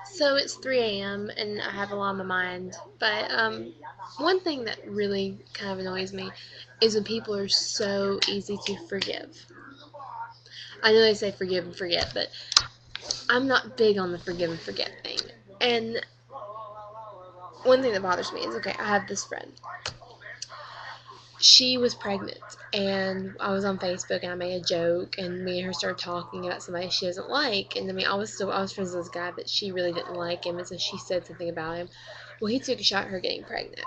So it's 3 a.m. and I have a lot on my mind. But one thing that really kind of annoys me is when people are so easy to forgive. I know they say forgive and forget, but I'm not big on the forgive and forget thing. And one thing that bothers me is, okay, I have this friend. She was pregnant, and I was on Facebook and I made a joke, and me and her started talking about somebody she doesn't like. And I mean, I was friends with this guy, but she really didn't like him, and so she said something about him. Well, he took a shot at her getting pregnant.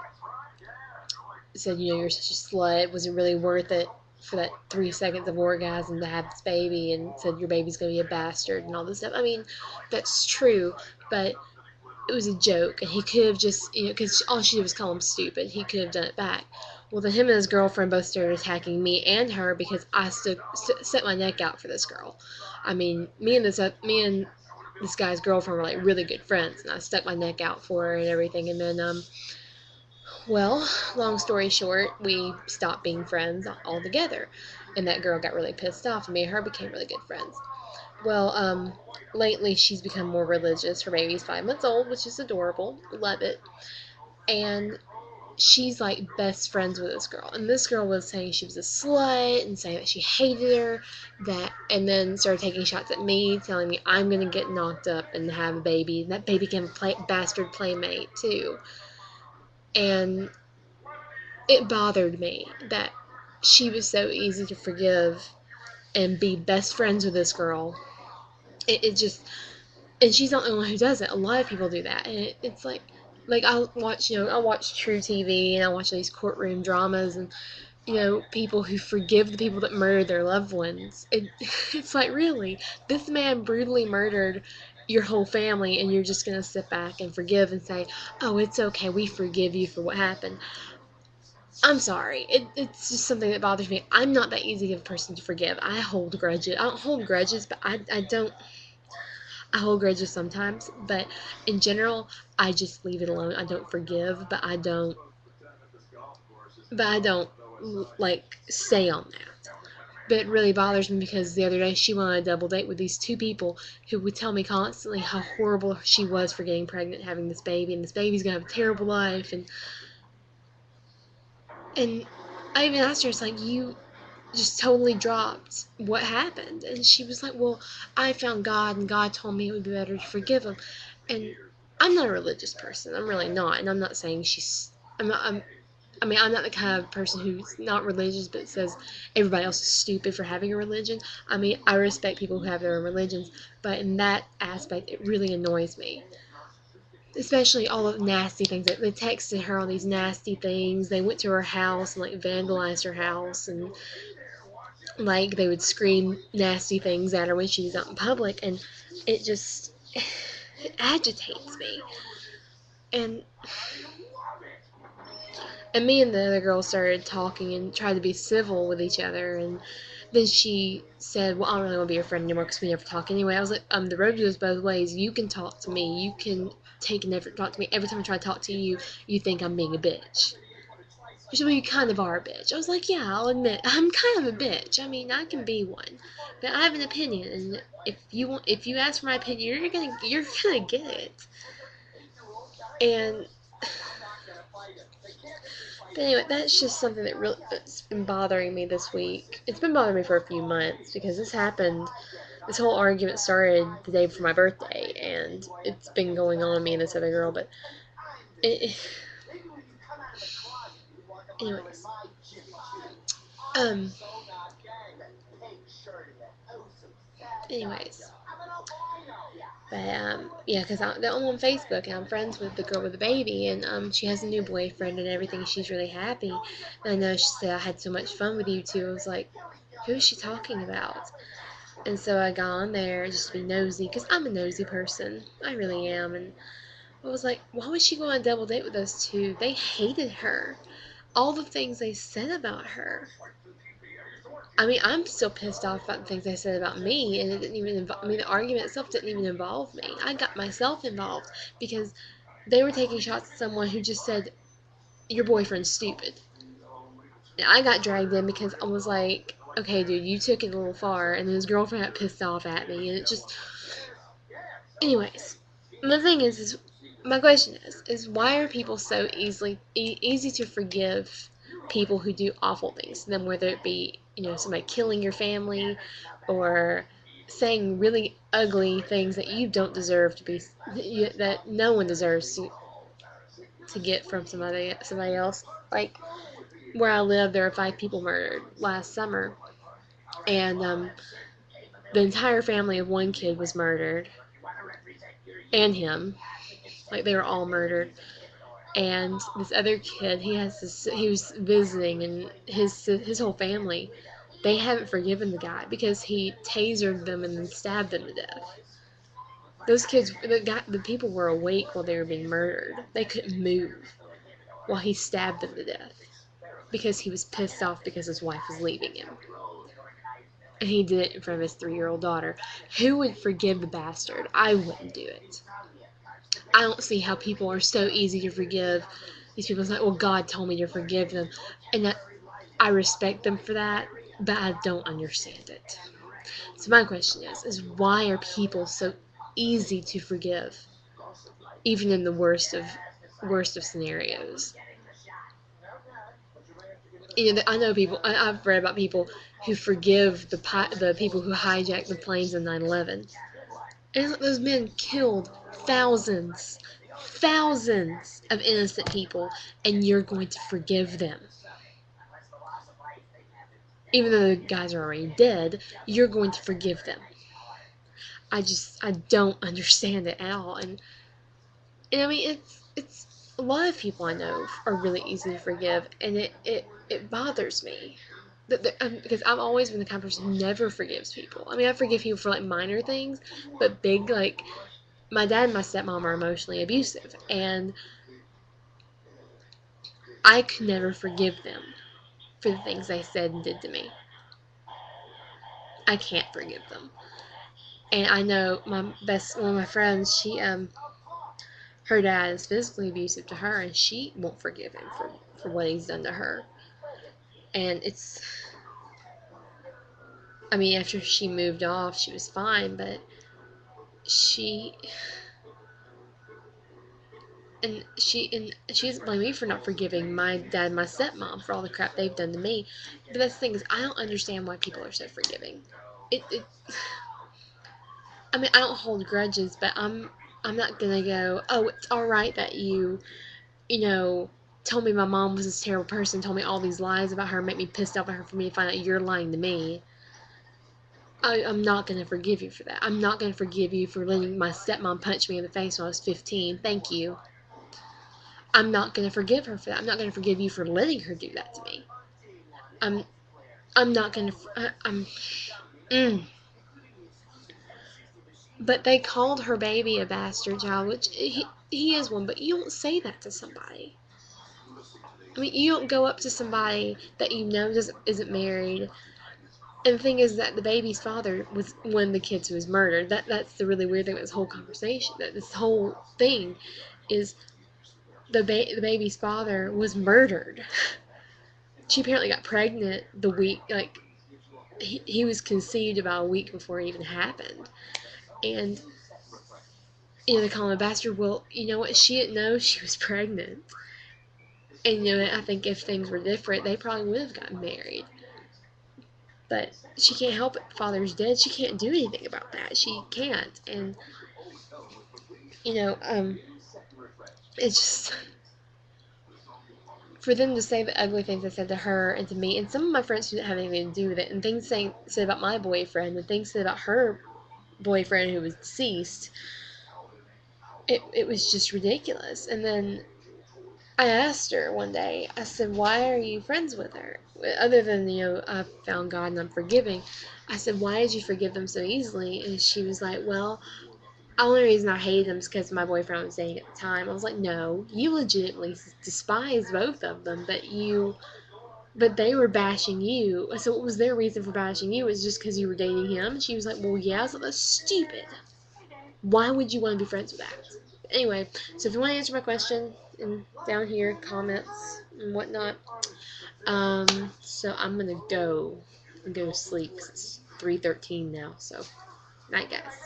Said, you're such a slut. Was it really worth it for that 3 seconds of orgasm to have this baby? And said your baby's gonna be a bastard and all this stuff. I mean, that's true, but it was a joke, and he could have just, because all she did was call him stupid. He could have done it back. Well, then him and his girlfriend both started attacking me and her because I set my neck out for this girl. I mean, me and this guy's girlfriend were like really good friends, and I stuck my neck out for her and everything. And then, well, long story short, we stopped being friends altogether, and that girl got really pissed off, and me and her became really good friends. Well, lately she's become more religious. Her baby's 5 months old, which is adorable. Love it. And she's like best friends with this girl. And this girl was saying she was a slut and saying that she hated her, and then started taking shots at me, telling me I'm gonna get knocked up and have a baby. And that baby can bastard playmate too. And it bothered me that she was so easy to forgive and be best friends with this girl. It just, and she's not the only one who does it. A lot of people do that, and it's like I watch True TV, and I watch these courtroom dramas, and people who forgive the people that murdered their loved ones. It's like, really, this man brutally murdered your whole family, and you're just gonna sit back and forgive and say, oh, it's okay, we forgive you for what happened. I'm sorry. It's just something that bothers me. I'm not that easy of a person to forgive. I hold grudges. I don't hold grudges, but I don't. I hold grudges sometimes, but in general, I just leave it alone. I don't forgive, but I don't like stay on that. But it really bothers me because the other day she went on a double date with these two people who would tell me constantly how horrible she was for getting pregnant, having this baby, and this baby's gonna have a terrible life. And I even asked her, it's like, you just totally dropped what happened. And she was like, well, I found God, and God told me it would be better to forgive him. And I'm not a religious person. I'm really not. And I'm not saying I'm not, I mean, I'm not the kind of person who's not religious but says everybody else is stupid for having a religion. I mean, I respect people who have their own religions, but in that aspect, it really annoys me. Especially all of the nasty things. They texted her all these nasty things. They went to her house and like vandalized her house, and like they would scream nasty things at her when she was out in public, and it just it agitates me. And me and the other girl started talking and tried to be civil with each other, and then she said, well, I don't really want to be your friend anymore because we never talk anyway. I was like, the road goes both ways. You can talk to me. You can take an effort to talk to me. Every time I try to talk to you, you think I'm being a bitch. She said, well, you kind of are a bitch. I was like, yeah, I'll admit, I'm kind of a bitch. I mean, I can be one. But I have an opinion, and if you ask for my opinion, you're gonna get it. And but anyway, that's just something that's been bothering me this week. It's been bothering me for a few months because this happened. This whole argument started the day before my birthday, and it's been going on, me and this other girl. But it, anyways, um, anyways, but yeah, because I'm on Facebook and I'm friends with the girl with the baby, and she has a new boyfriend and everything. She's really happy. And I know she said I had so much fun with you two. I was like, who is she talking about? And so I got on there just to be nosy, because I'm a nosy person. I really am. And I was like, why would she go on a double date with those two? They hated her. All the things they said about her. I mean, I'm still pissed off about the things they said about me, and it didn't even involve, I mean, the argument itself didn't even involve me. I got myself involved because they were taking shots at someone who just said, your boyfriend's stupid. And I got dragged in because I was like, okay, dude, you took it a little far, and then his girlfriend got pissed off at me, and it just, anyways. the thing is my question is why are people so easy to forgive people who do awful things to them, whether it be somebody killing your family or saying really ugly things that you don't deserve to be, that no one deserves to get from somebody else. Like where I live, there were 5 people murdered last summer, and the entire family of one kid was murdered, and him, like they were all murdered. And this other kid, he was visiting, and his whole family, they haven't forgiven the guy because he tasered them and then stabbed them to death. Those kids, the people were awake while they were being murdered. They couldn't move while he stabbed them to death because he was pissed off because his wife was leaving him. And he did it in front of his 3-year-old daughter. Who would forgive the bastard? I wouldn't do it. I don't see how people are so easy to forgive. These people are like, well, God told me to forgive them. And I respect them for that, but I don't understand it. So my question is why are people so easy to forgive, even in the worst of scenarios? I know people. I've read about people who forgive the people who hijacked the planes in 9/11. And those men killed thousands of innocent people, and you're going to forgive them. Even though the guys are already dead, you're going to forgive them. I don't understand it at all. And I mean, it's a lot of people I know are really easy to forgive, and it bothers me. Because I've always been the kind of person who never forgives people. I mean, I forgive people for like minor things, but big, like, my dad and my stepmom are emotionally abusive, and I could never forgive them for the things they said and did to me. I can't forgive them. And I know one of my friends, her dad is physically abusive to her, and she won't forgive him for what he's done to her. And I mean, after she moved off, she was fine, but she doesn't blame me for not forgiving my dad and my stepmom for all the crap they've done to me. But that's the thing is, I don't understand why people are so forgiving. I mean, I don't hold grudges, but I'm not gonna go, oh, it's all right that you told me my mom was this terrible person, told me all these lies about her, make me pissed off at her for me to find out you're lying to me. I'm not going to forgive you for that. I'm not going to forgive you for letting my stepmom punch me in the face when I was 15. Thank you. I'm not going to forgive her for that. I'm not going to forgive you for letting her do that to me. I'm not going to. But they called her baby a bastard child, which he is one, but you don't say that to somebody. I mean, you don't go up to somebody that you know isn't married. And the thing is that the baby's father was one of the kids who was murdered. That's the really weird thing about this whole conversation. That this whole thing is the baby's father was murdered. She apparently got pregnant the week, like, he was conceived about a week before it even happened. And, they call him a bastard. Well, you know what? She didn't know she was pregnant. And, I think if things were different, they probably would have gotten married. But she can't help it. Father's dead. She can't do anything about that. She can't. And, it's just, for them to say the ugly things they said to her and to me, and some of my friends who didn't have anything to do with it, and things said about my boyfriend, and things said about her boyfriend who was deceased, it was just ridiculous. And then I asked her one day, I said, why are you friends with her? Other than, I found God and I'm forgiving. I said, why did you forgive them so easily? And she was like, well, the only reason I hated them is because my boyfriend I was dating at the time. I was like, no, you legitimately despise both of them, but they were bashing you. So what was their reason for bashing you? It was just because you were dating him? And she was like, well, yeah. I was like, that's stupid. Why would you want to be friends with that? Anyway, so if you want to answer my question, down here, comments and whatnot. So I'm gonna go to sleep 'cause it's 3:13 now. So, night, guys.